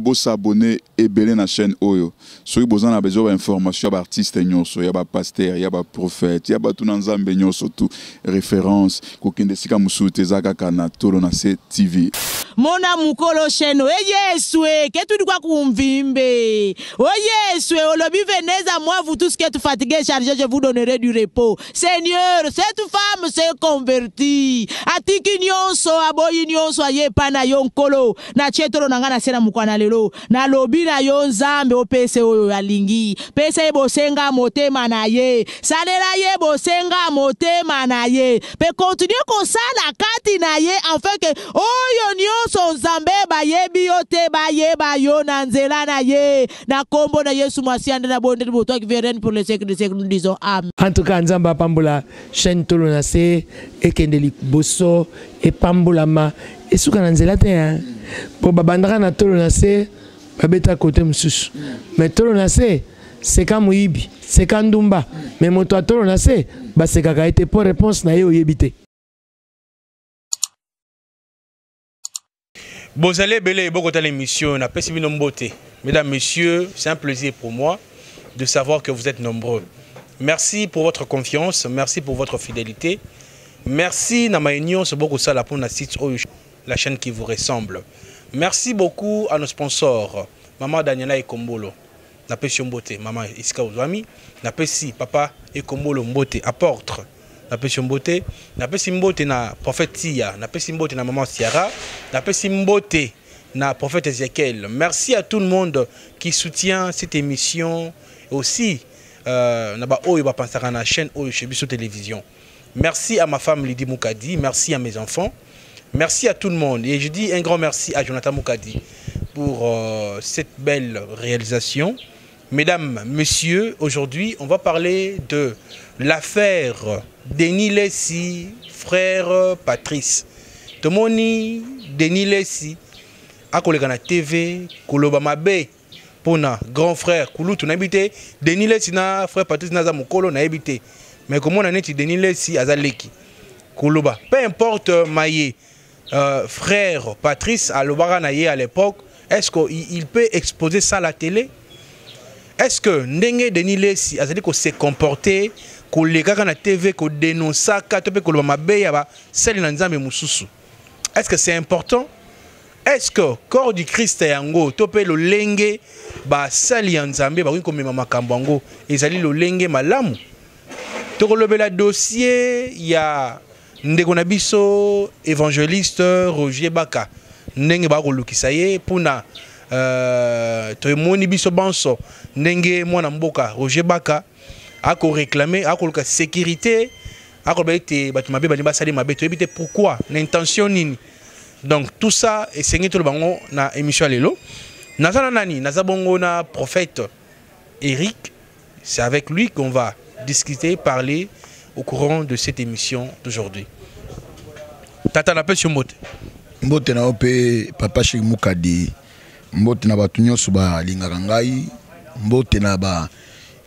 Vous s'abonner et belé na chaîne Oyo. Si vous avez besoin d'informations sur artistes, il y a pasteur, il y a prophète, il y a tout nzambe surtout référence kokende sika musuite zaka kana tolo na TV. Mona mukolo sheno Yeswe ketu kwa kumvimbe o Yeswe olobi venez à moi vous tous qui êtes fatigués chargés je vous donnerai du repos. Seigneur cette femme s'est convertie atiki nyonso aboyi nyonso aye pana yonkolo na chetolo nangana sena mukwana lelo na lobi na yo nzambe opese oyo alingi pese bosenga motema na ye salela ye bosenga motema na ye pe continue kosala kati na ye afin que oyo nyonso nzambe bayebi yote bayeba yo na nzela na ye na kombo na Yesu masiande na bonde boto qui viennent pour le siècle des siècles nous disons amen. En tout cas nzamba pambola chaîne tolo na se ekendeli boso e pambola ma esuka na nzela te hein po babandaka na tolo na se babeta côté mususu mais tolo na se c'est comme muibi c'est comme ndumba mais moto tolo na se ba se kaka été pour réponse na ye oyebite. Bozale belé beaucoup de l'émission na pesi bino mbote. Mesdames, messieurs, c'est un plaisir pour moi de savoir que vous êtes nombreux. Merci pour votre confiance, merci pour votre fidélité. Merci na ma union c'est beaucoup ça la pour na site la chaîne qui vous ressemble. Merci beaucoup à nos sponsors. Maman Daniela Ekombolo, na pesi mbote, maman Iska Ozwami, na pesi papa Ekombolo mbote apporte. Na pesi mbote, na pesi mbote na prophète Tia, na pesi mbote na maman Ciara, na pesi mbote na prophète Ezekiel. Merci à tout le monde qui soutient cette émission et aussi na ba oyo ba pensaka na chaîne oyo chez Biso Télévision. Merci à ma femme Lydie Moukadi, merci à mes enfants. Merci à tout le monde et je dis un grand merci à Jonathan Moukadi pour cette belle réalisation. Mesdames, messieurs, aujourd'hui, on va parler de l'affaire Denis Lessi, frère Patrice. Tomoni Denis Lessi, à la TV, Koloba Mabe, Pona, grand frère, Kouloutou n'habité, Denis Lessi, frère Patrice Nazamukolo n'habité. Mais comment on a dit Denis Lessi, Azaleki, Koloba. Peu importe, Maïe, frère Patrice, à l'Obara à l'époque, est-ce qu'il peut exposer ça à la télé? Est-ce que Ndenge Denis Lessi a dit qu'on s'est comporté, qu'on les gars à la TV, qu'on dénonce ça, qu'on le mabe, celle n'anzame mususu. Est-ce que c'est important? Est-ce que corps du Christ est en topé le lenge, ba sali anzambe, ba oui comme maman kambango, et sali le lenge malamu. Toko le bel dossier, il y a Ndegonabiso, évangéliste Roger Baka, Ndenge ba kisaye, puna. Moni biso banso ndenge mwana mboka Roger Baka ako réclamer ako la sécurité ako baite batumabe bali basali mabe to ebite pourquoi l'intention nini. Donc tout ça et sengé to bango na émission lelo nazana nani nazabongo na prophète Eric, c'est avec lui qu'on va discuter, parler au courant de cette émission d'aujourd'hui. Tata na pe mbote mbote na ope papa Cheikh Moukadi mbote na batu nyonso ba lingaka ngai mbote na ba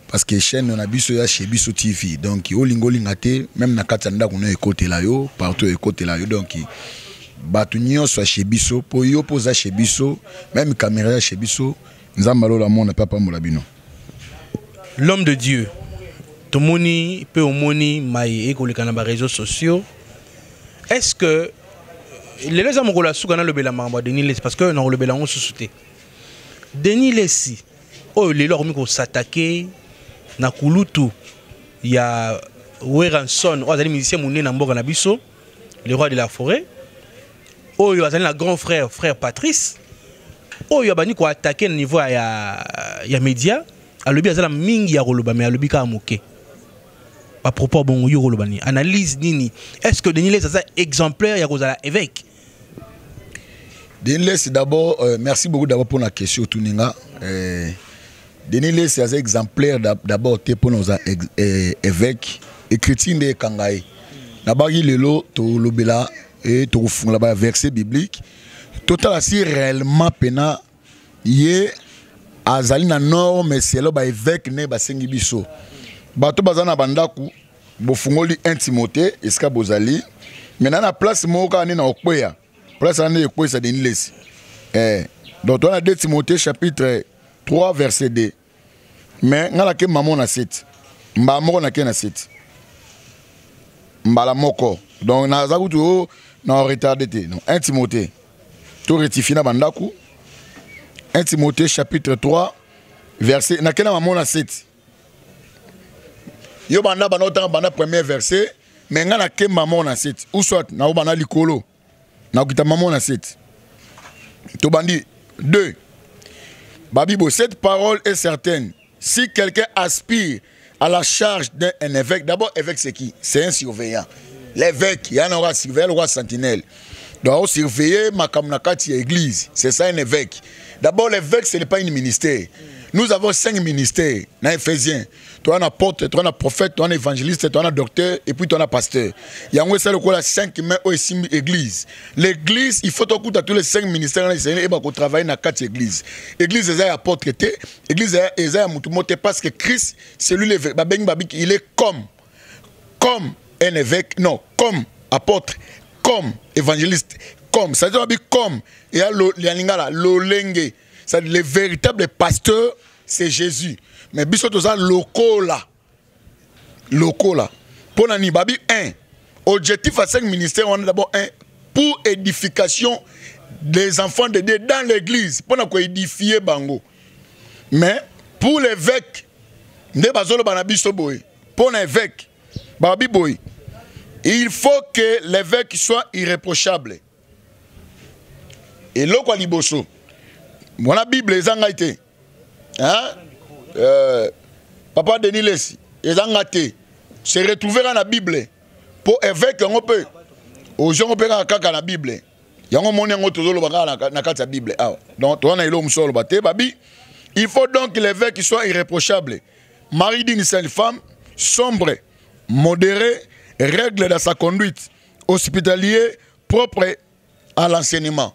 parce que chaîne na biso ya chez Biso TV donc o lingolinga te même na kati ndako na ekotela yo partout ekotela yo donc batu nyonso chez Biso po yo poza chez Biso même caméra chez Biso nzamba lola mona papa molabino. L'homme de Dieu tomoni pe omoni mai ekoleka na ba réseaux sociaux. Est-ce que les gens qui ont le Bélamamba, Denis Lessi, parce que nous avons le Bélamamba sous-souté. Denis Lessi, oh, les gens qui ont s'attaqué, na Kouloutou, il y a Weranson, oh, les musiciens qui ont Biso, le roi de la forêt. Oh, il y a un grand frère, frère Patrice. Oh, il y a des gens qui ont attaqué au niveau des médias. Alors, il y a des mingi ya roloba, mais il y a des à propos bon yorolobani analyse nini est-ce que Denis Lessi est exemplaire ya kozala évêque? Denis Lessi d'abord merci beaucoup d'abord pour la question tuninga Denis Lessi est exemplaire d'abord pour nos évêques écriture de kangai na bagi lelo to lobela et to fungla ba verset biblique total si réellement pena yé azali na norme c'est là ba évêque ne ba sengi biso bato bazana bandaku bofungoli 1 Timothée eska bozali maintenant na place moka ni na okweya place na ekweya Denis Lessi Donc on a 2 Timothée chapitre 3 verset 2. Mais on a que maman na 7. Mba moko na ke na 7. Mbala moko. Donc na zakutu na retardé te. Donc 1 Timothée. Tout rectifié na bandaku. 1 Timothée chapitre 3 verset na kena maman na 7. Yo banda banota banda premier verset mais nga na ke maman na 7. Ou soit na bana likolo. Na kita maman na 7. To bandi 2. Babibo, cette parole est certaine. Si quelqu'un aspire à la charge d'un évêque, d'abord, évêque c'est qui? C'est un surveillant. L'évêque, il y a un roi surveillant, le roi sentinelle. Donc, surveiller ma kamnakati église. C'est ça un évêque. D'abord, l'évêque, ce n'est pas un ministère. Nous avons 5 ministères dans Éphésiens. Tu as un apôtre, tu as un prophète, tu as un évangéliste, tu as un docteur et puis tu as un pasteur. Il y a un 5 mains aussi l'église. L'église, il faut écouter tous les 5 ministères et travailler dans 4 églises. L'église est apôtre, l'église est un parce que Christ, c'est lui l'évêque. Il est comme un évêque, non, comme apôtre, comme évangéliste, comme. Ça veut dire comme. Il y a l'olenge. Le véritable pasteur, c'est Jésus. Mais biso to ça locaux là. Pour nani babi 1. Objectif à 5 ministères, on a d'abord 1 pour édification des enfants de Dieu dans l'église. Pour nous édifier bango. Mais pour l'évêque, ne bazolo banabiso boy. Pour l'évêque, babi boy. Il faut que l'évêque soit irréprochable. Et l'autre liboso. Mon Bible est en été. Hein? Papa Denis Lessi, ils ont gâté. Se retrouver dans la Bible. Pour évêque, on peut. Aux gens, on peut dans la Bible. Il y a un monde qui est dans la Bible. Donc, on a il faut donc que l'évêque soit irréprochable. Mari d'une seule femme, sombre, modéré, règle dans sa conduite, hospitalier, propre à l'enseignement.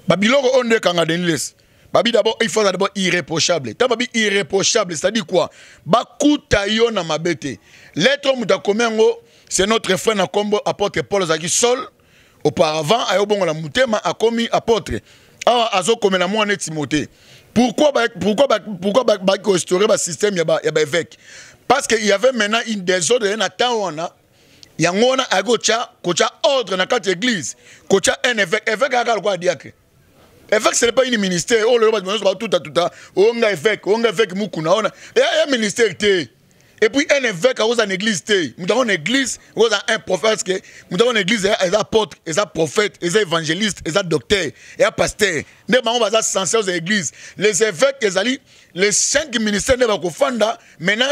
Babylone, on est quand Denis Lessi. Babi d'abord, il faut d'abord irréprochable. Babi irréprochable, c'est-à-dire quoi? Bakuta yo na mabete. L'être mutakomengo, c'est notre frère na kombo apôtre Paul Zaki Sol. Auparavant, ayobongo la mutema a commis apôtre. Ah, azo komena mo na Timothée. Pourquoi restaurer le système ya évêque? Parce qu'il y avait maintenant une désordre na tawana. Yangona agocha kocha ordre na quatre églises. Kocha un évêque a quoi diacre. Évêque, ce n'est pas un ministère. Oh, le on a évêque, Mukuna. Il y a un ministère. Et puis, un évêque a une église. Nous avons une église, nous avons un prophète. Nous avons une église, il y a apôtres, il y a prophètes, il y a évangélistes, il y a docteurs, il y a pasteurs. Nous avons censés aux églises. Les évêques, les 5 ministères de Bakofanda, maintenant,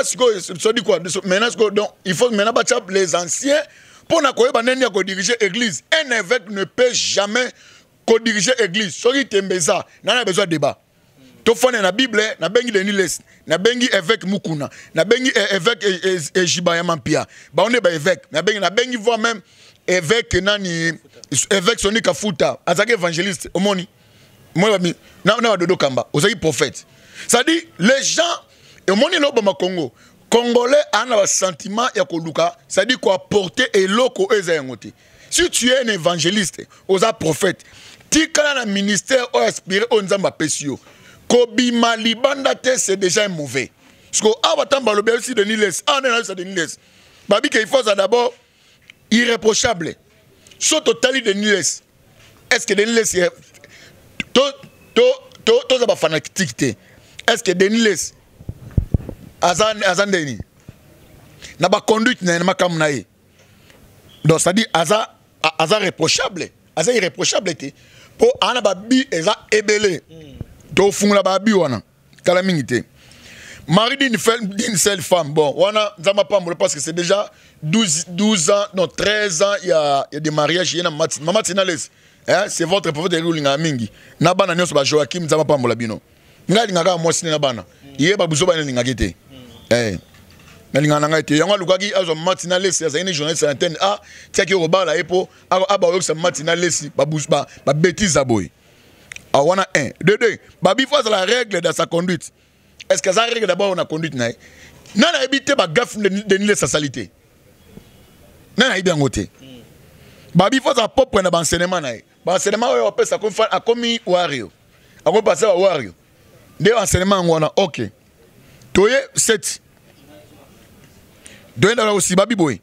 il faut maintenant les anciens pour diriger l'église. Un évêque ne peut jamais diriger l'église. Sorry Tembeza, n'a pas besoin de débat. To fone na Bible, na bengi Denis Lessi, na bengi évêque Mukuna, na bengi évêque Jibaya Mampia. Ba on est ba évêque, na bengi voire même évêque nani évêque Soni Kafuta, azaki évangéliste, omoni. Moi na dodo kamba, ozaki prophète. Ça dit les gens et omoni lo ba Congo. Congolais a un sentiment ya koluka, ça dit quoi porter et loko eza yangote. Si tu es un évangéliste, oza prophète, tika na ministère ou aspiré au nzamba pesio. Kobima libanda te c'est déjà mauvais. Parce que abatamba le aussi de Niles, de Niles. Babi qu'il faut d'abord irréprochable. Sur totalité de Niles. Est-ce que Denis Lessi to za ba fanatique? Est-ce que Denis Lessi azan Denis na ba conduite na makam na ye. Donc ça dit aza réprochable, aza irréprochable te. Pour ana babi eza ebele. To fungula babi wana kala mingite. Mari d'une seule femme. Bon, wana zama pas parce que c'est déjà 12 ans, non 13 ans il y a des mariages yena maman Tinales. Hein, c'est votre prophète de rulinga mingi. Na bana nyoso ba Joachim zama pas mbola bino. Ngali ngaka mo sine na bana. Yé ba buzo bana ngakete. Mais l'ingana ngate yango lukaki azo Martinales ya une journaliste antenne ah tiaki robala epo aba oksa Martinales ba bêtise aboy. Ah wana 1 2 babi faut la règle dans sa conduite. Est-ce que ça règle d'abord on a conduite na na habité ba gaffe de ni sa salité. Na ibi ngote. Babi faut sa propre na enseignement na. Ba enseignement on peut ça comme a commis wario. ako passer à wario de enseignement ngwana OK toye 7 doyen dans aussi babi boy.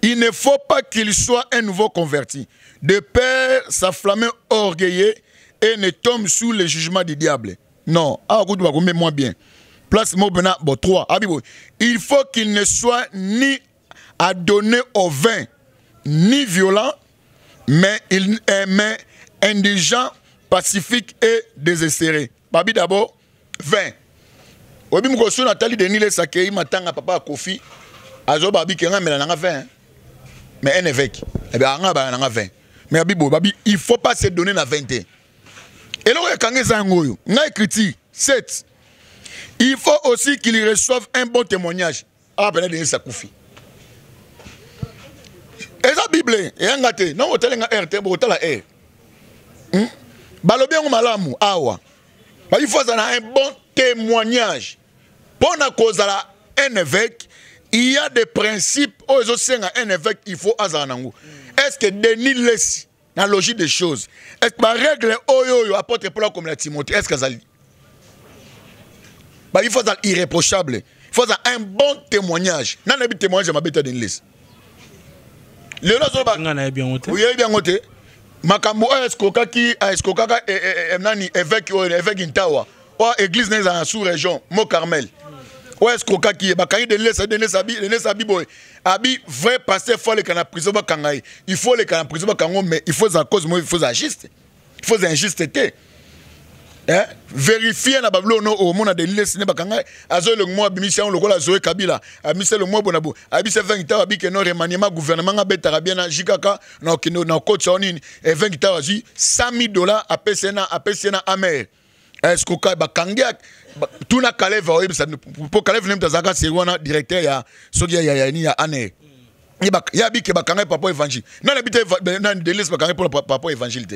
Il ne faut pas qu'il soit un nouveau converti, de peur s'afflammer orgueilleux et ne tombe sous le jugement du diable. Non, moi bien. Place moi bena bon 3. Il faut qu'il ne soit ni adonné au vin, ni violent, mais il est indigent, pacifique et désespéré. Babi d'abord 20. Obi mkoso Nathalie Denis le sakei matanga papa Kofi. Azo babi kenga melanga 20. Mais un évêque, eh bien, mais il ne faut pas se donner la 20. Et là, quand il y a écrit 7. Il faut aussi qu'il reçoive un bon témoignage. Ah, ben, il y a ça. Et la Bible, il y a un gâte. Non, il y a un RT, il y a un R. Balobien ou malamu, awa. Il faut un bon témoignage. Pour un évêque, il y a des principes aux un évêque, il faut azanango. Est-ce que Denis laisse la logique des choses? Est-ce que la règle oyo apporte pour la comme la Timothée? Est-ce que ça il faut être irréprochable. Il faut un bon témoignage. N'a pas de témoignage ma bête Denis laisse. Le là bien noté. Oui, bien noté. Makambo est-ce que évêque Intawa ou église dans sous région Mont Carmel. Ouais, est-ce qu'on a qui est bakani de l'Essabi boy. Abi vrai pasteur faut les canaux prison bakangai. Il faut les canaux prison bakango mais il faut à cause moi il faut juste. Il faut injusteté. Hein? Vérifier na bablo no au monde de l'Essabi bakangai. Azo le mois bimission le kola Zoé Kabila. Abi c'est le mois bonabo. Abi c'est 20 ans abi que no remaniement gouvernement nga betara bien na jikaka na kino na coach onini et 20 ans azi $100,000 à PCNA amer. Est-ce qu'on a bakangé tout na Kalev pour Kalev nem tazaka c'est wana directeur ya sogia ya ane ya bi ke bakangé papa évangile non habité dans de l'est bakangé pour papa évangile te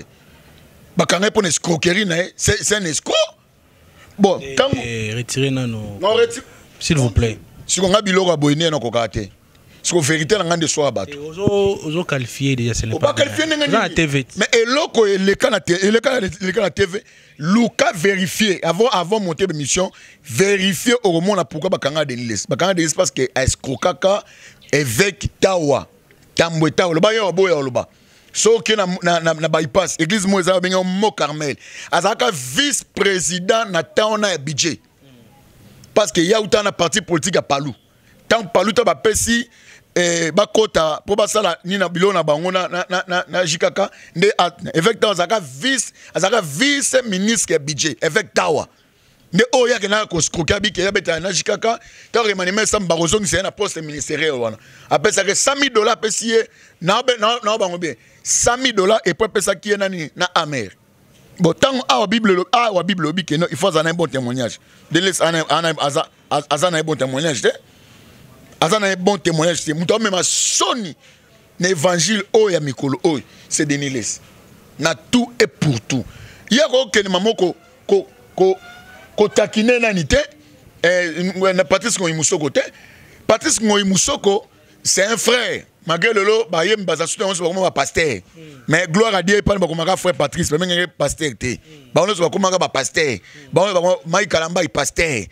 bakangé pour escroquerie c'est un escroc bon tant retirer non s'il vous plaît si on a biloko boyné na kokate si on vérité na ngande soa bato ozo qualifier déjà ce n'est pas la TV mais eloko le kana TV Luka vérifier avant monter l'émission vérifier au moment pourquoi bakanga Denis parce que escrokaka évêque Tawa Tambwe Tawa le ba yo boya loba so que na bypass église moza benga Mont Carmel azaka vice-président na taona budget parce que ya utana parti politique à Palou tant Palou ta ba pesi bakota pour basala ni na bilona bango na jikaka nde évêque Tawa azaka vice ministre budget évêque Tawa nde oya ke na ko skroka bi ke ya beta na jikaka ta remaniement sam barozong c'est na poste ministériel wana apesa ke $100,000 pesier na bango bien $100,000 et pour pesa ki nani na amer bon tant a Bible bi ke non il faut un bon témoignage de les azana un bon témoignage azana un bon témoignage c'est muto même soni l'évangile oya mikolo oy c'est Denis Les na tout et pour tout il y a ko mamoko ko takine nanité na Patrice Ngoyimusoko te Patrice Ngoyimusoko c'est un frère malgré lolo ba yem baza soutien on se ba pasteur mais gloire à Dieu pas ba komaka frère Patrice mais ngé pasteur te ba on se ba komaka ba pasteur ba Mike Kalamba pasteur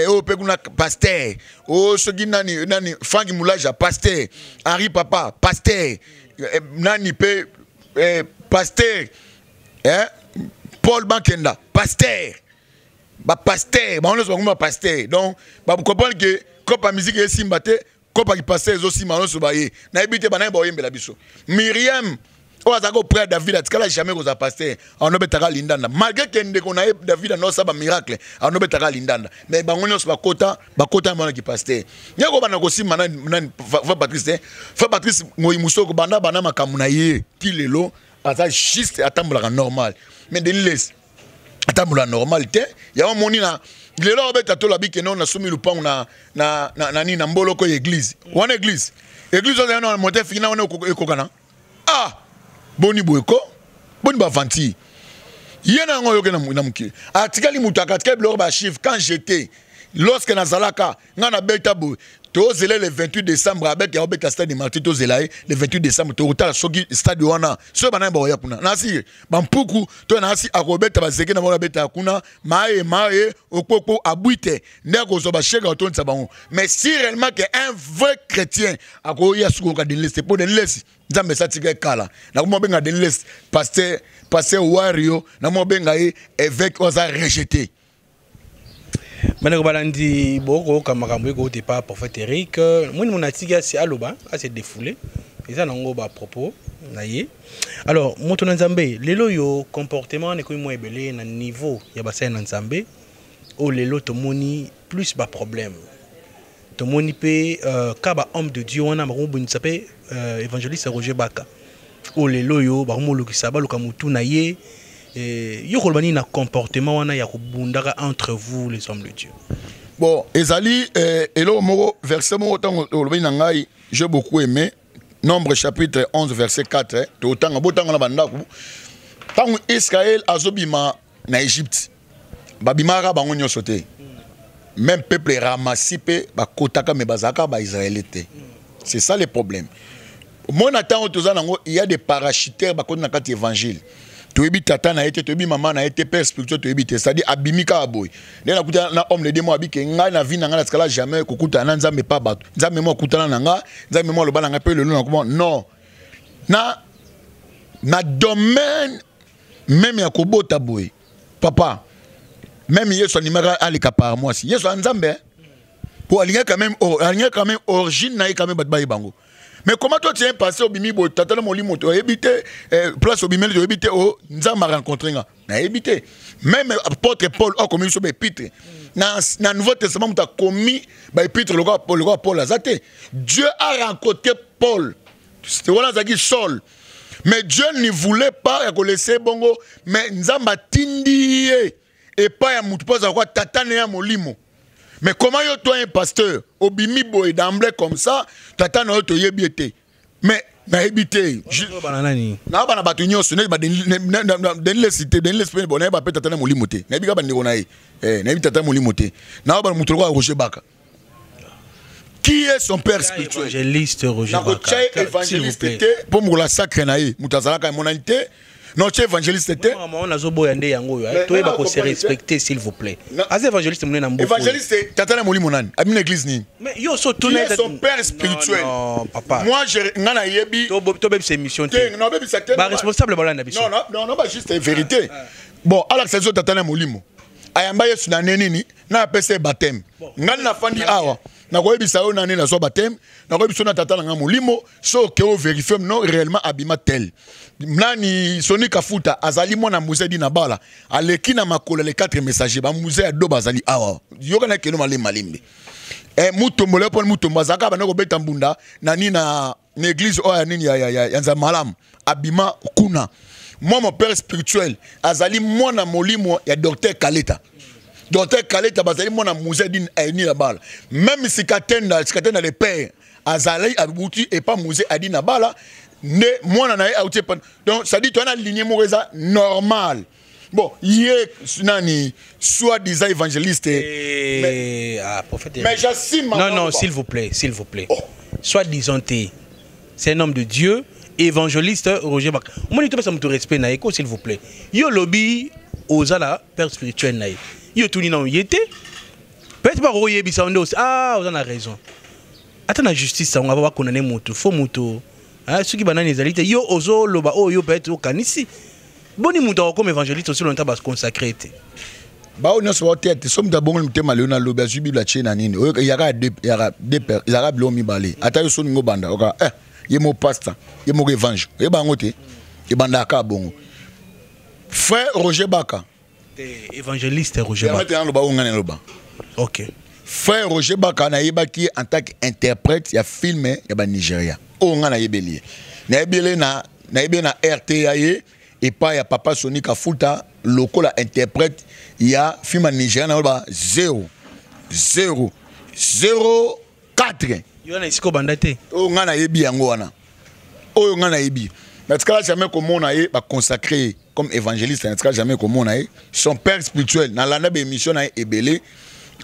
o pe kuna pasteur o sogi nani Frank Moulaja pasteur Henri Papa pasteur nani pe pasteur Paul Bankenda pasteur ba pasteur ba on se ba pasteur donc ba comprendre que comme la musique est simbate comme qui pasteur aussi manon so ba ye na ebité ba na ba yembela biso Myriam o azako près David atikala jamais ko za pasteur on obetaka lindanda malgré que ndeko na David no saba miracle on obetaka lindanda mais bango nyonso bakota mwana ki pasteur nyako bana ko simba na fa Patrice Ngoyimusoko banda bana makamu na ye ti lelo aza juste atambola normal mais Denis Les atambola normal te ya moni na lelo obeta to la bike non na sumi lupangu na ni na mbolo ko église wana église on a monté fina on ekokana ah boni boeko boni ba vanti yena ngo yoke na muki atikali mutaka atikali bloko ba chiffre quand j'étais lorsque nazalaka ngana beta bo tozela le 28 décembre avec ya stade de Martyr tozela le 28 décembre totala soki stade wana so bana ba ya kuna nasi bampuku to nasi akobeta bazeke na bona beta kuna mae okoko abuite ndeko zo ba sheka otonza bango mais si réellement que un vrai chrétien akoya suko ka denliste pour denliste nzambe satika kala na ko benga denliste pasteur wario na mo benga évêque oza rejeté. Maintenant, balandi boko kamakambo ko te pas prophète Eric, moi mon atiga c'est aloba, c'est défoulé. Et ça nango ba propos naye. Alors, moto nzambe, lelo yo comportement ne ko mo ebele na niveau ya bassin nzambe. O lelo to moni plus ba problème. To moni pe ka ba homme de Dieu wana ba ko s'appelle évangéliste Roger Baka. O lelo yo ba mo lokisa ba lokamutu naye. Yo kolbani na comportement wana ya kubundaka entre vous les hommes de Dieu. Bon, ezali elo moko verset moko tango kolbani na ngai j'ai beaucoup aimé Nombre chapitre 11 verset 4 to tanga botanga na bandaku tango Israël azobima na Égypte babimaka bango nyonso te même peuple ramasi pe bakotaka me bazaka ba israélite. C'est ça le problème. Mon attend il y a des parachuteurs bakona na kati évangile. Toyebi tata na été toyebi maman na été père spirituel toyebi te c'est-à-dire abimika aboy na kuta na homme le démon abike nga na vie na nga na skala jamais kokuta na nzambe pa bato nzambe mo kutana na nga nzambe mo lobana nga pe le na comment non na domaine même ya kobota boy papa même yeso animera alika par moi si yeso nzambe pour aligner quand même origine na quand même bat bango. Mais comment toi tu es passé au bimi bo tata mo limo to éviter place au bimi to éviter o nzamba rencontrer nga na éviter même apôtre Paul a commis sur épître na Nouveau Testament tu as commis ba épître le roi Paul azate Dieu a rencontré Paul c'était voilà zaki Saul mais Dieu ne voulait pas que laisser bongo mais nzamba tindi et pas ya mutu pas quoi tata ne ya molimo. Mais comment yo toi un pasteur au bimi boy d'emblée comme ça tata na to yebiete mais na yebite na bana batu nyoso ne ba den cité den l'esprit bon na ba tata na molimote na bika ba ndeko na na yebita tata molimote na ba mutu ko Roger Baka qui est son père spirituel évangéliste Roger Baka évangéliste pour mo la sacré na mutu azalaka monalité. Non, tu es évangéliste. On a zobo yande yango yo. Toi ba ko se respecter s'il vous plaît. Az évangéliste mouné na mboko. Évangéliste tata na moli monane. Amine église ni. Mais yo so tourner son père spirituel. Non, papa. Moi je ngana yebi. To bebi c'est mission. Non, bebi ça. Ba responsable bala na biso. Non, ba juste vérité. Bon, ala saison tata na molimo. Ayamba yesu na neni na pese baptême. Ngana na fandi awa. Na ko yebi sao na neni na so baptême. Na ko yebi so na tata na molimo so ke o vérifier non réellement abima tel. Nani Soni Kafuta azali mona musée di na bala aleki na makolo les 4 messagers ba musée ado bazali awa yoka na kelo malimbe mutombo le pon mutombo zaka ba na ko beta mbunda nani na église o ya nini ya nza malam abima kuna moi mon père spirituel azali mona molimo ya docteur Kaleta bazali mona musée di ni la bala même si katenda le père azali abuti et pas musée adi na bala ne moi na auté donc ça dit tu as aligné moreza normal bon hier nani soit des évangélistes prophète mais j'assume non s'il vous plaît soit disons c'est un homme de Dieu évangéliste Roger Baka moi ni to ça me respect na eko s'il vous plaît yo lobby ozala père spirituel na yo tout ni na yete peut-être pas royer bisando on a raison attends la justice ça on va pas condamner moto faux moto. Ceux qui banane les alites, yo ozo loba o yo peut être au canisi. Boni muta comme évangéliste aussi longtemps parce consacré. Ba on se voit tête, somme d'abord le thème Léona loba subi la chaîne nini. Il y aura il y aura blomi balé. Ata yo soni ngo banda. Oka ye mo pasteur, ye mo évangile. E ba ngote. E banda ka bongo. Frère Roger Baka. Évangéliste Roger Baka. OK. Frère Roger Baka na yebaki en tant qu'interprète ya film ya ba Nigeria. O ngana yebeli na yebele na RTA et pas ya papa Soni Kafuta lokola interprète ya film Nigeria na ba 0 4 yo na isiko bandate o ngana yebi yango wana o ngana yebi mais tu jamais comment on a consacré comme évangéliste tu jamais comment on a son père spirituel na landa be mission na ebele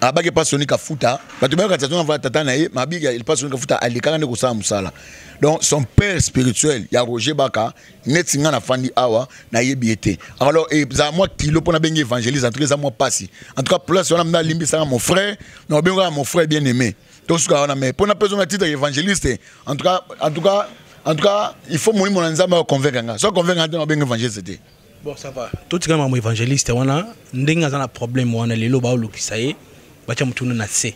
abaki passionné ka futa bato ba ka tata va tata na ye mabiki il passionné ka futa alikanga ne ko sa musala. Donc son père spirituel ya Roger Baka netinga na fandi awa na yebiete. Alors et za moi kilo pona bengi évangéliste en tout cas ça moi passi. En tout cas place on a mna limbi ça mon frère, non benga mon frère bien aimé. Donc ce qu'on a mais pona besoin de titre évangéliste en tout cas il faut mourir mon nzamba convaincre. So convaincre on bengi évangéliste. Bon ça va. Tout ce que évangéliste wana ndenga za na problème wana lelo ba olukisa ye batia mutuna na se.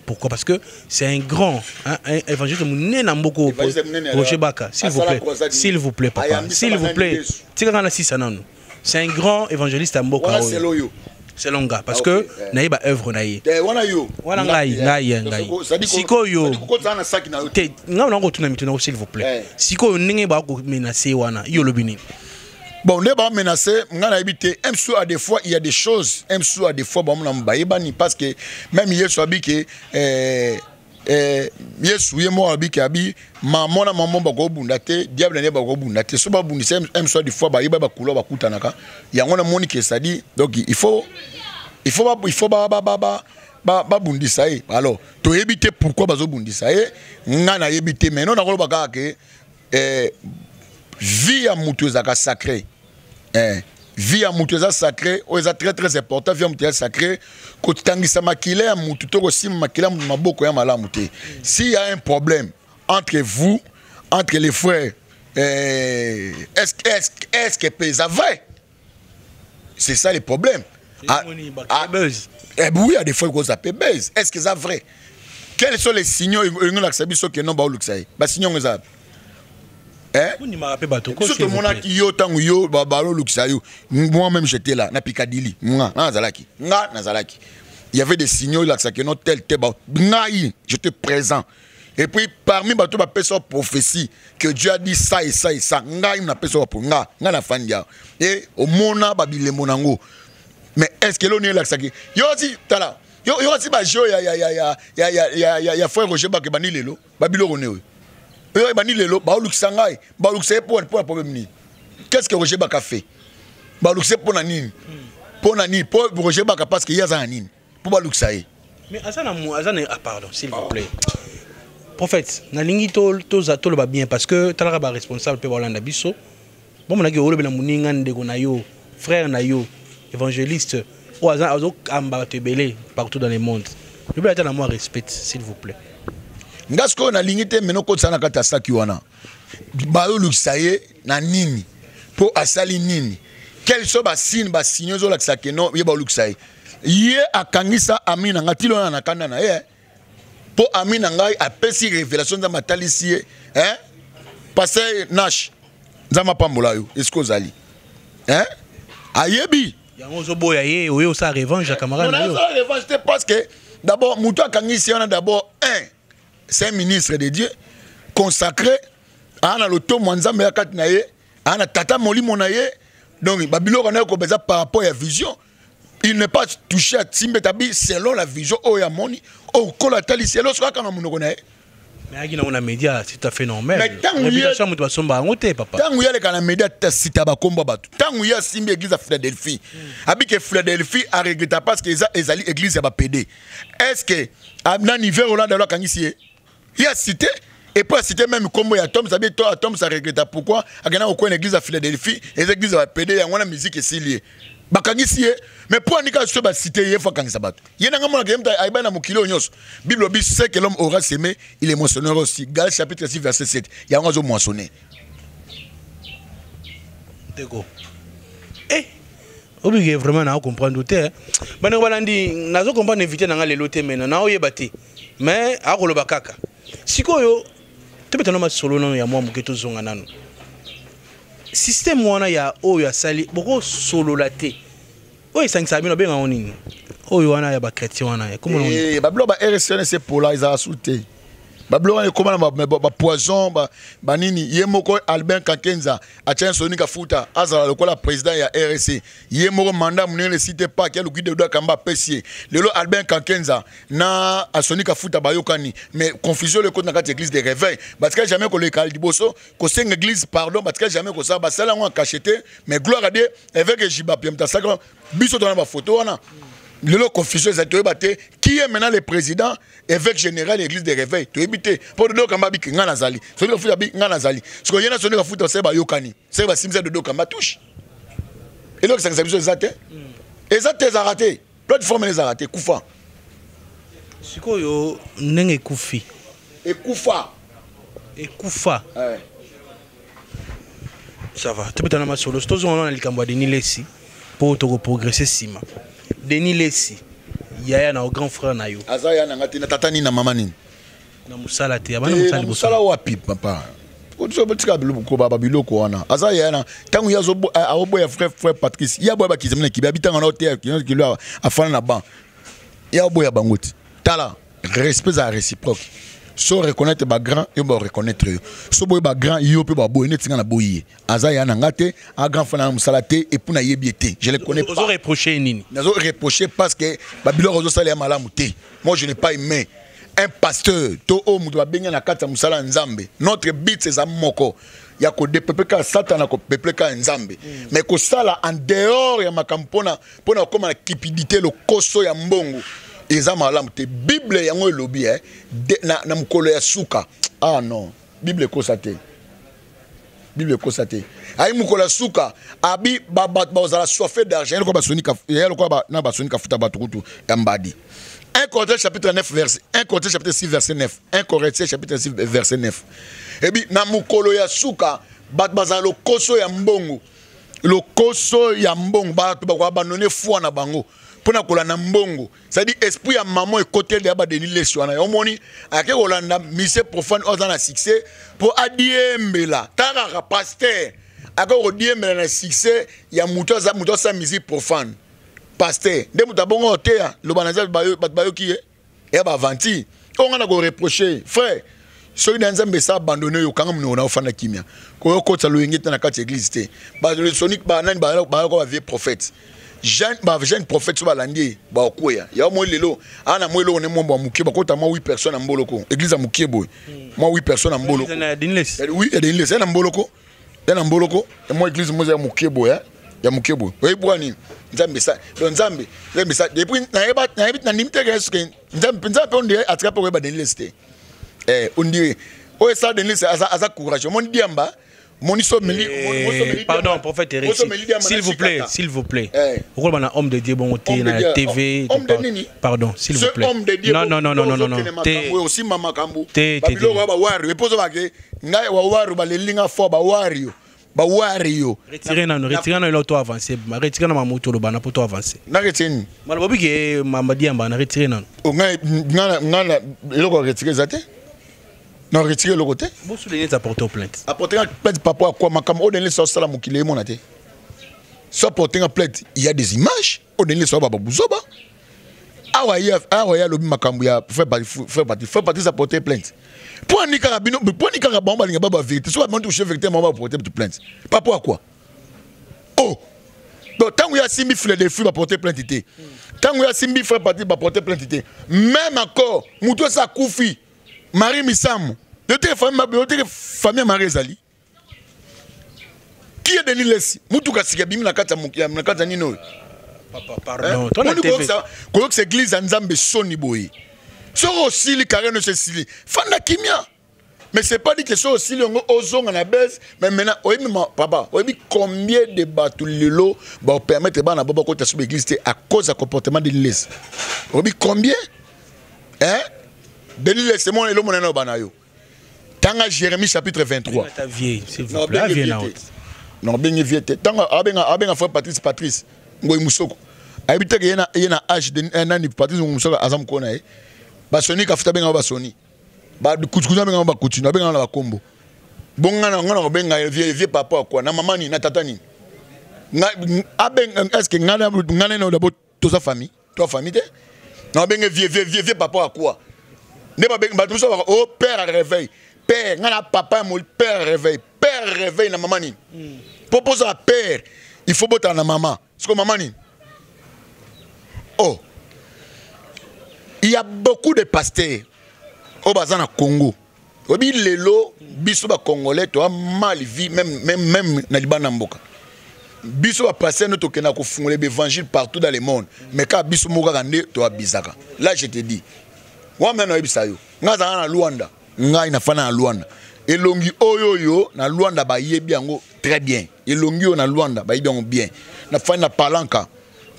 Pourquoi? Parce que c'est un grand évangéliste Roger Baka, s'il vous plaît papa, s'il vous plaît, c'est un grand évangéliste à Mboka. C'est longa parce que naïba œuvre naïe. S'il vous plaît. Siko ninge ba ko menacer wana yo lobini. Bon, on est menacé, on a habité. À des fois, il y a des choses. À des fois, parce que même hier, je suis que moi, maman, bako bundate, diable ne bako bundate. So ba bundise, des fois, ba kulo ba kutanaka. Il y a un moni qui s'est dit, donc il faut ba bundisa. Alors, to éviter pourquoi bazo bundisa. Ngana éviter, mais non, on a baka que vie à Moutouezaka sacré. Vie à Moutouezaka sacré, c'est très très important. Vie à Moutouezaka sacré, quand tu as makilé à Moutouto aussi makilé à Maboko ya malamouté. S'il y a un problème entre vous, entre les frères, est-ce que c'est vrai? C'est ça le problème. Oui, il y a des fois que ça peut buzz. Est-ce que c'est vrai? Quels sont les signaux que non ba signaux moi-même j'étais là, na Picadilly, il y avait des signaux là que non tel j'étais présent. Et puis parmi bateau ba personne prophétie que Dieu a dit ça et ça et ça, il n'a personne pour na fandia. Et au mona babile monango. Mais est-ce que l'on est là que yo aussi tala. Yo aussi ba jo ya frère Roger Baka bani lelo, babilo roné. Qu'est-ce que Roger Baka fait? Pour Nani, pour Roger Baka parce qu'il y a un nini. Pour Baluxaï. Mais pardon, s'il vous plaît. Prophète, Nalingi tol ba bien parce que Talaba responsable pour Hollande Bisso. Bon, on a dit que Mouningan de Gonayo, frère Nayo, évangéliste, ou Azo Amba Tebele partout dans le monde. Je veux attendre à moi respect, s'il vous plaît. Ngasko na lingite meno ko tsana kata saki wana bayo luxaye na nini po asali nini quels sont ba signaux zo la saki no ye ba luxaye ye akangisa amina ngatilo na kanda na ye po amina ngai apesi révélation za matalisi passer nash za mapambola yo esko zali ayebi yango zo boya ye oyo sa revanche camarade yo sa revanche parce que d'abord muto akangisi wana d'abord c'est un ministre de Dieu consacré à l'auto Mwanzambe ya katnaye à tata molimo na ye donc babilo kana ko beza par rapport à la vision il n'est pas touché à Timbetabi selon la vision oyamoni au kolatali selon ce kana munoko na ye mais agina on a média c'est tout à fait normal mais tant muto basomba ngote papa tangu yale kana média tasita ba komba batu tangu ya simbi église à Philadelphie abike Philadelphie a regretté parce que ezali église ya ba PD est-ce que à niveau là dans la kanisi il a cité, et pour citer même comme Tom, ça veut dire Tom, ça regrette pourquoi, à une église à Philadelphie, et l'église à PD, il y a une musique qui est liée. Mais pour Nika, je vais citer, il faut qu'on s'abatte. Il y a un moment qui est un kilo nyos. Bible dit c'est que l'homme aura semé, il est moissonneur aussi. Galates chapitre 6, verset 7. Il y a un oiseau moissonné. D'accord. Eh! Obligé vraiment à comprendre tout. Mais nous allons dire, nous allons comprendre éviter dans les lotés, mais nous allons y battre. Mais à Rolobakaka. Si koyo tu peux te solo non ya moi muketo zonga nanu système wana ya oyo ya sali boko solo laté oyo sangisa bino benga onini oyo wana ya ba chrétien wana ya comment on bablo ba RSN c'est pour là ils a sauté Babylone est comment ba poison ba nini yemoko Albert Kankenza a tient Sonika Futa azala le président ya RSC yemoko mandat munene cité pas qui le guide de Kamba Pessier le Albert Kankenza na a Sonika Futa bayokani mais confusion le code na église de réveil parce que jamais que le cal diboso que c'est une église pardon parce que jamais que ça ba sala on cacheté mais gloire à Dieu avec Jiba Piemta ça biso dans la photo on a le confusion c'est qui est maintenant le président évêque général de l'église de réveil tu éviter pour de kamba bi ngana zali so le futa bi ngana zali ce que yena sonné ka futa c'est ba yokani c'est ba simza de kamba touche et donc ça biso ezate ezate raté plateforme les raté kufa sikoyo ndenge kufi ekufa ouais ça va tu peux t'en amasser solo stozo on a likambo de nilesi pour te progresser sima Denis Lessi yaya na grand frère na yo azaya na ngati na tatani na mama nini na musala te abana musala wapi papa ozo botika biloko baba biloko wana azaya na tangu yazo aboya frère Patrice ya boya bakizemna kibi abitanga na hotel ki lo afana na ban ya boya bangoti tala respect à réciproque so reconnaître ba grand et ba reconnaître so boy ba grand yo pe ba boy netinga na boyi azaya na ngate a grand frère na musala te et pour na yebiete je le connais pas. Ozo reprocher nini nazo reprocher parce que babilo ozo sala malamu te moi je n'ai pas aimé un pasteur to o mudo benga na kata musala nzambe notre but c'est moko ya ko depepeka satana ko pepeka nzambe mais ko sala en dehors ya makampona pona comme la cupidité le koso ya mbongo eza malamu te bible yango elobi na mukolo ya suka ah non bible kosa te ay mukolo ya suka abi bazala soifé d'argent ko basonika na basonika futa batukutu ya mbadi 1 Corinthiens chapitre 9 verset 1 Corinthiens chapitre 6 verset 9 1 Corinthiens chapitre 6 verset 9 et bi na mukolo ya suka bazala lokoso ya mbongo bato ba banone foi na bango pona kolanda mbongo c'est-à-dire esprit ya maman et côté de ba Denis Lessi wana omoni ake kolanda mise profane ozana succès pour adiembela tanga pasteur ake kodiembela na succès ya muto sa musique profane pasteur nde muta bongo otea lo banaza bayo ki e ba vanti on a ko reprocher frère so ina nzambe sa abandonné yo kanga mno na ofana kimia ko ko tsa lo ngita na kati église te ba le sonic ba nani ba ko ba vieux prophète jeune prophète sur balandi ba okoya ya mo lelo ana mo lelo ne mo mukie ba kota mo 8 personnes en mboloko église mukie boy mo 8 personnes en mboloko oui et Denis Lessi na mboloko et mo église mo ya mukie boy ya mukie boy oui bwani nzambe sa depuis na nimte keske nzambe on dirait attrape ko ba Denis Lessi on dirait o ça Denis Lessi aza courage mon diamba. Pardon, prophète Eric, s'il vous plaît. Pourquoi on homme de Dieu bon côté na la TV? Pardon, s'il vous plaît. Non. Aussi mama kambu. Babilo ba wari, repose ba ke ngai wa wari ba lelinga fo ba wari yo. Retirez na l'auto avancer, retirez na mamoto lo bana pour toi avancer. Na retini. Malobi ke mamadi amba na retirez na. Ngai ngana eloko retirer zate. Non, retirez le côté. Vous soulignez apporter plainte. Apporter plainte papa quoi makam o donner ça sala mukile monate. So porter plainte, il y a des images, o donner ça baba buzoba. Awa ya lobi makambu ya frère parti ça porter plainte. Pour ni karabino, pour ni karabamba ni baba vérité. So monte chef vérité mama porter plainte. Pas pourquoi. Oh. Donc tant ya simbi frère de fille va porter plainte té. Tant ya simbi frère parti va porter plainte té. Même encore, muto sa koufi. Marie Misam, de tes famille Marie Zali. Qui est Denis Lessi? Moutuka Sigabim na kata nino. Papa, pardon. Toi, na TV. Quand c'est église Nzambe Soni Boy. So aussi les carrés ne se sili. Fanda kimia. Mais c'est pas dit que so aussi les ozong na baisse. Mais maintenant, papa, combien de bateaux lelo va permettre ba na baba kota sur l'église à cause du comportement de Lessi. Combien? Hein? Denis Lessi mon elo monena banayo. Tanga Jérémie chapitre 23. Ta vieille, s'il vous plaît, non bien vieux. Tanga abenga frère Patrice ngoy musoko. Habite que yena âge de nani Patrice musoko azam kona ba soni ka futa benga ba soni. Ba kutsuna benga ba kutsuna benga na ba kombo. Bonga ngana benga vieux papa quoi na maman ni na tata ni. Est-ce que ngana no d'abord toute sa famille, toi famille te? Non benga vieux papa quoi? Ne ba benga bato so oh père réveil. Père, ngana papa mon père réveil. Père réveil na maman ni. Propose à père, il faut botter na maman. C'est comme maman ni. Oh. Il y a beaucoup de pasteurs au bazar Congo. Obi lelo biso ba congolais to mal vie même na libana mboka. Biso ba passer notre kena ko fungole l'évangile partout dans le monde. Mais quand biso moka kande to abizaka. Là je te dis. Wa mena ebisa yo. Ngaza na Luanda. Ngai na fana na Luanda. Elongi oyoyo na Luanda ba yebi yango très bien. Elongi yo na Luanda ba yebi yango bien. Na fana na Palanka.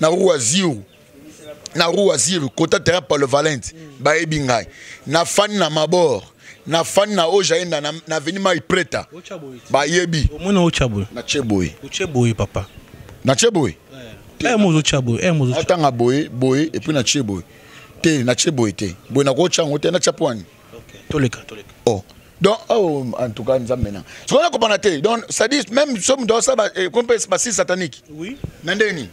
Na Ruaziru. Na Ruaziru kota terrain Paul Valente ba yebi ngai. Na fana na Mabor. Na fani na ojaenda na venima ipreta ba yebi omona ochaboy na cheboy ochaboy papa na cheboy mozo chaboy mozo atanga boy et puis na cheboy te na cheboy te boy na ko chango te na chapwani toleka oh donc oh en tout cas nous amena ce qu'on a compris te donc ça dit même somme dans ça qu'on peut se passer satanique oui nandeni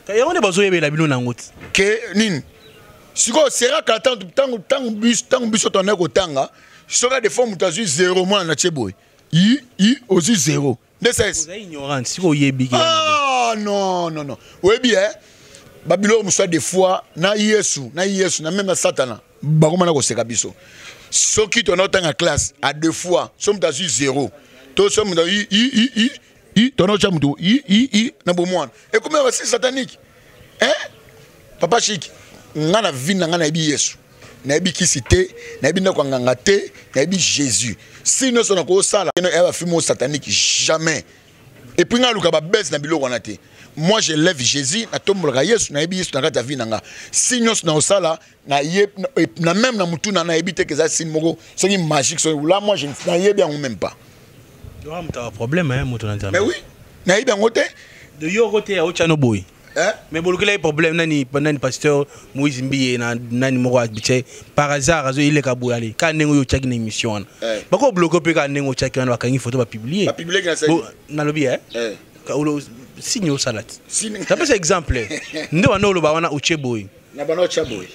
kaya on est bazo yebela bino na ngoti ke nini siko sera ka tangu bus tonne ko tanga sera des fois mutazu 0 mois na cheboy i aussi 0 vous êtes ignorant siko yebi ah non webi babilo musa des fois na yesu na même satana bakoma na ko seka biso soki to na tanga classe à 2 fois somme mutazu 0 to somme da i to na chamutu i na bomwana et comment va c'est satanique papa chic ngana vina ngana ebi Yesu na ebi kisite na ebi ndako nganga te na ebi Jésus sinon sona ko sala eno eba fimo satanique jamais et puis ngaluka ba baisse na biloko na te moi je lève Jésus na tombola Yesu na ebi Yesu na kata vina nga sinon sona osala na ye na même na mutu na ebi te que ça signe moko c'est magique so là moi je na yebi en même pas tu as un problème mutu na mais oui na yebi en te de yo côté au chano boy mais bon le problème nani pasteur Moïse Mbiye nani moko abiche par hasard azo ile kabu ali ka nengo yo chaki na émission bako bloquer pe ka nengo chaki na bakangi photo ba publier na lobi ka ulo signe salat ça peut être exemple ndo wana lo ba wana ucheboy na bana ucheboy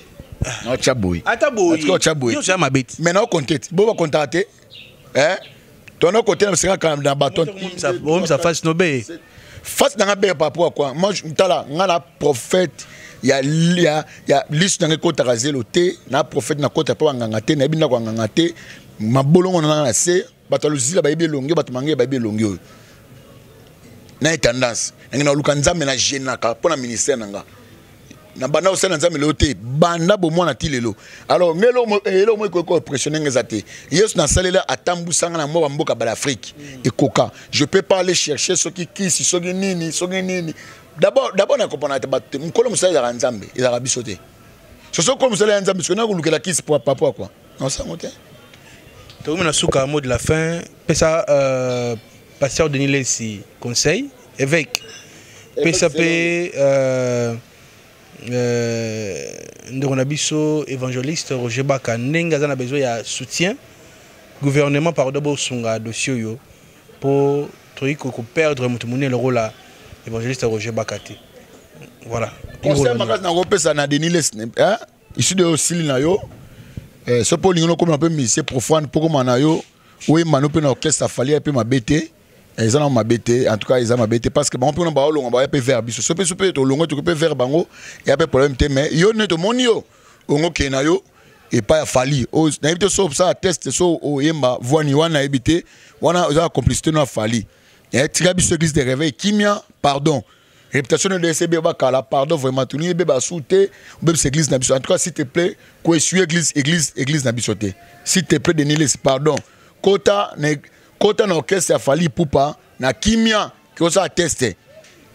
na ucheboy ata boy yo ça mabeti mais na contact bo ba contacter ton côté na sera quand dans bâton ça fasse nobé face dans un papa quoi moi je tala ngala prophète ya liste na ko tarazelo te na prophète na ko ta pa nganga te na binda ko nganga te mabolongo na se bataluzila ba yebelonge batumange ba yebelonge na tendance ngina lukanzame na jenaka pona ministère nanga na bana osala nzambe lote banda bo mwana tilelo alors ngelo mo ko pressionner ngezate yesu na salela atambusanga na mwa mboka ba l'Afrique et coca je peux pas aller chercher ce qui si soki nini d'abord na comprendre te mkolo musala ya nzambe ila bisote so ko musala ya nzambe sona ko lukela kisi pour papa quoi non ça monte to mena suka mot de la fin pesa pasteur Denis Lessi conseil évêque PSAP ndeko na biso évangéliste Roger Baka ndenge aza na besoin ya soutien gouvernement par d'abord sunga dossier yo pour truc ko perdre mutu munene le rôle à évangéliste Roger Baka te voilà conseil makas na kopesa na Denis Lessi ici de osili na yo ce pour lingo comme un peu c'est profane pour comment na yo oui manu pe na orchestre fali pe mabete ils ont mabete en tout cas ils ont mabete parce que bon on va pas vers biso so pe to longo to pe vers bango et après problème te mais yo ne to monio ongo kena yo et pas fali o na ebite so ça test so o yemba voani wana ebite wana za complicité na fali et tika biso église de réveil kimia pardon réputation de DCB ba kala pardon vraiment tout ni be ba souté be église na biso en tout cas s'il te plaît ko essuyer église na biso te s'il te plaît Denis Lessi pardon kota na orchestre ya fali poupa na kimia que ça teste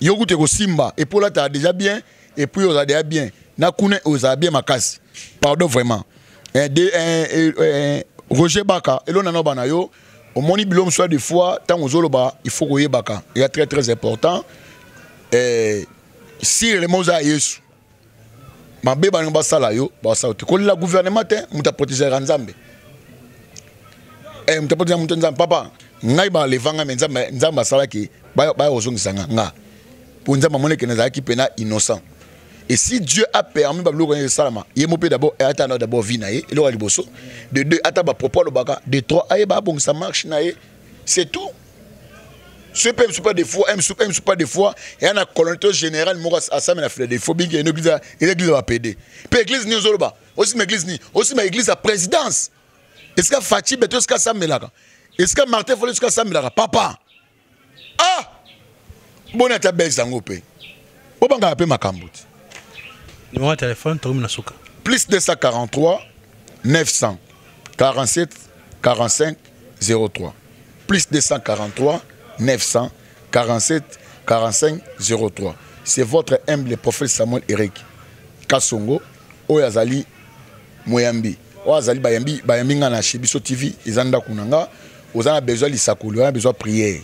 yo goute ko simba et pour là tu as déjà bien et puis on a déjà bien na kune oza bien makasi pardon vraiment Roger Baka et l'on a bana yo au moni bilom soit des fois tant aux oloba il faut ko yebaka il est très important si le moza yesu mabe bana ba sala yo ba sa ko la gouvernement te muta protéger nzambe mtapotea mtu nzambe papa ngai ba levanga nzamba sala ki ba ozongisa nga po nzamba moneke na zaki pena innocent Et si Dieu a permis de salama, il m'a d'abord attendre d'abord vinae, il aura liboso. De deux, attendre propos le baga. De trois, aïe bon ça marche nae. C'est tout. Ce PM pas des fois, M pas des fois. Et un colonel général moi à ça mais la fait des phobies qui est une église va péder. Puis église ni ozoloba. Aussi ma église ni, aussi ma église à présidence. Est-ce que Fatih beto est-ce que ça me là? Est-ce que Martin Follet est-ce que ça me là? Papa. Ah! Bon à ta belle zangope. Obanga appelle ma camboute. Numéro de téléphone, Plus 243 900 47 45 03. Plus 243 900 47 45 03. C'est votre humble prophète Samuel Eric Kasongo, Oyazali Moyambi. Oyazali Bayambi, Bayambi na Shibiso TV, Izanda Kunanga, vous avez besoin de s'accouler, vous avez besoin de prier.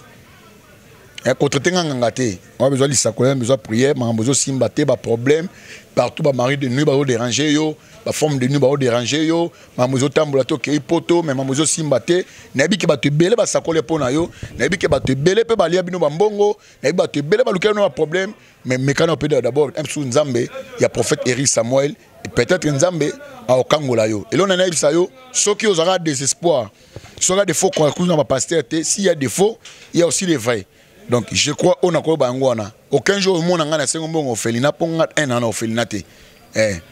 Contre Tengangate, on a besoin de s'accouler, on a besoin de prier, on a besoin de s'imbater, pas problème. Partout, ba mari de nuit, ba déranger yo, ba forme de nuit, ba déranger yo, ma besoin de tambulato qui est poto, mais ma besoin de s'imbater. Nabi qui ba te belé, ba s'accouler pour na yo, nabi qui ba te belé, pe ba lia bino ba mbongo, nabi ba te belé, ba luka no problème. Mais quand on peut d'abord, un sous Nzambe, il y a prophète Eric Samuel, et peut-être Nzambe à Okangola yo. Et là on a eu ça yo, ceux qui aura désespoir, ceux qui ont des faux qu'on accuse dans ma pasteur, s'il y a des faux, il y a aussi des vrais. Donc je crois on a quoi bangwana. Aucun jour au monde on a 5 bon orphelinat pour un an orphelinat.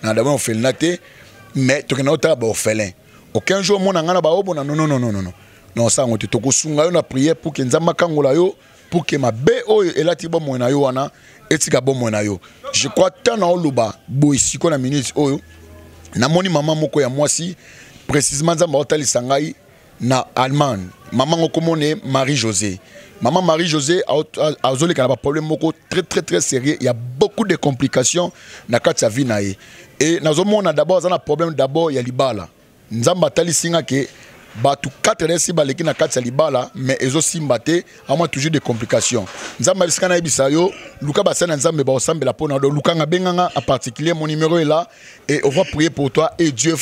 Na d'abord orphelinat mais tu connais autre orphelin. Aucun jour au monde on a ba obona non. Non ça on te tokosunga on a prié pour que Nzamba kangola yo pour que ma be oyo elati bo mo na yo wana etika bo mo na yo. Je crois tant na oluba bo ici ko na minute oyo na moni maman moko ya mwasi précisément Nzamba otali sangai na Allemagne. Maman okomone Marie-Josée. Maman Marie-Josée a osé un problème très sérieux. Il y a beaucoup de complications dans sa vie. Et nous avons d'abord un problème d'abord il y a l'ibala. Nous avons battu singa que batu 4 resi baleki na kati libala mais ezo simbate à moins toujours des complications. Nous avons dit na ibisayo luka basana nzambe ba osambela pona do luka nga benganga en particulier mon numéro est là et on va prier pour toi et Dieu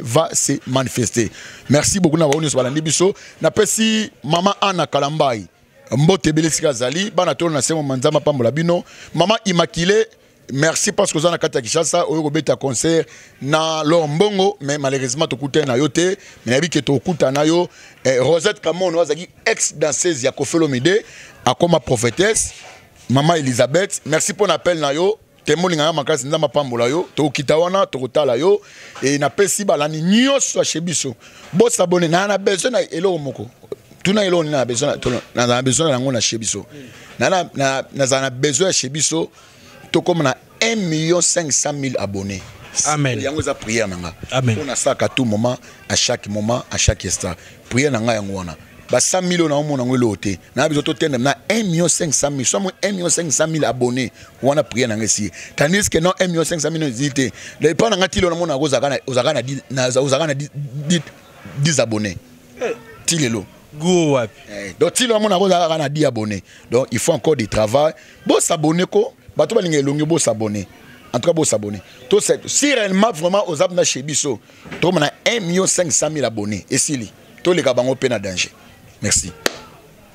va se manifester. Merci beaucoup na woni so balandi biso na pesi maman Anna Kalambai. Mbote belesika zali bana tolo na semo manzama pambola bino maman Immaculée. Merci parce que vous avez un Kishasa, vous avez un concert na Lombongo, mais malheureusement, vous avez un yote, mais vous avez un Rosette Camon, vous avez ex-danseuse Yakofelo-Mide, à comme prophétesse, Maman Elisabeth. Merci pour l'appel na yo. Témoignage makas nzamba pambola yo, to kitawana, to kotala yo, et na pesi balani nyos chez biso. Bo s'abonner na besoin na elo moko. Tuna elo na besoin na besoin na ngona chez biso. Na besoin chez biso. Comme on a 1 500 000 abonnés. Amen. Il y a une prière. Amen. On a ça à tout moment, à chaque moment, à chaque instant. Prière nanga yangwana. Ba 100 000 na omo nango loté. Na biso to tende na 1 500 000. Somme 1 500 000 abonnés. On a prière nanga si. Tandis que non 1 500 000 zité. Le pas nanga tilo na mona ozagana 10 abonnés. Tilelo. Go wapi. Donc tilo na mona ozagana 10 abonnés. Donc il faut encore du travail. Bon s'abonner ko. Bato balinga elongi bo s'abonner. En tout cas bo s'abonner. To si réellement vraiment aux abna chez biso, to mona 1 500 000 abonnés et sili. To les kabango pena danger. Merci.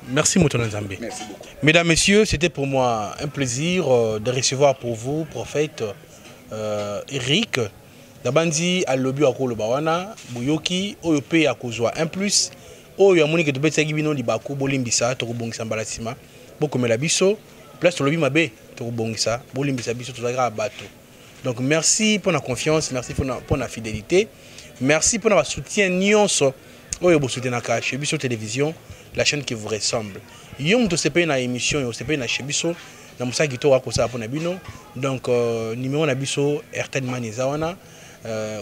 Merci Moutona Nzambe. Merci beaucoup. Mesdames, Messieurs, c'était pour moi un plaisir de recevoir pour vous, prophète Eric. Dabandi alobi akolo bawana, buyoki oyope akozwa 1+, oyo amoni ke tobetsa bino libako bolimbisa to kobongisa mbalatima. Bokomela biso. Place to lobi mabe to bongisa bolimbisa biso to zagra bato. Donc merci pour la confiance, merci pour la fidélité, merci pour le soutien nyonso oyo bo soutien na chez biso télévision, la chaîne qui vous ressemble. Yom to sepe na émission yo sepe na chez biso na musaki to wako sa pona bino. Donc numéro na biso Airtel Money zawana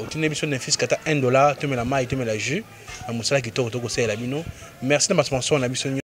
otine biso na fils kata $1 to me la mai to me la jus na musaki to ko sa la bino. Merci na sponsor na biso